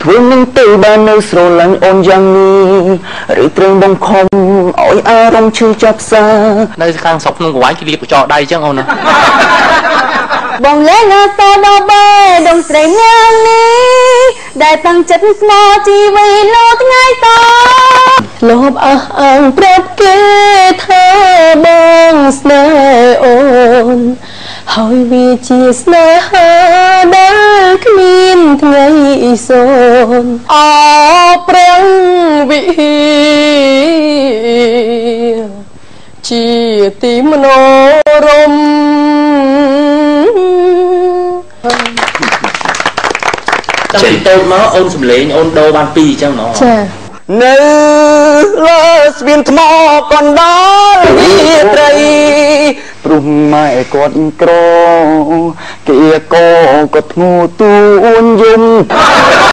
ធ្វើនឹងទៅបាននៅស្រឡាញ់អូនយ៉ាងនេះឬត្រូវបងខំឲ្យអារម្មណ៍ឈឺចាប់សានៅខាងស្រុកក្នុងកង្វាយគេលាបកញ្ចក់ដៃចឹងអូនណាបងលេងអសដល់បែដងស្រីងាងនេះដែលតាំងចិត្តស្មោជីវិតលោថ្ងៃតលោបអះអាងប្រាប់គេថាបងស្នេហ៍អូនហើយវាជាស្នេហាដែលគ្មានថ្ងៃសូន្យអព្រះវិហារជាទីមនោរម្យតាំងពីតូចមកអូនសំលេងអូនដូរបាន2អញ្ចឹងហ្មងចានៅលើស្ពានថ្មកណ្ដាលវាត្រីព្រោះម៉ែគាត់ក្រគេក៏ធ្ងូទួនយំ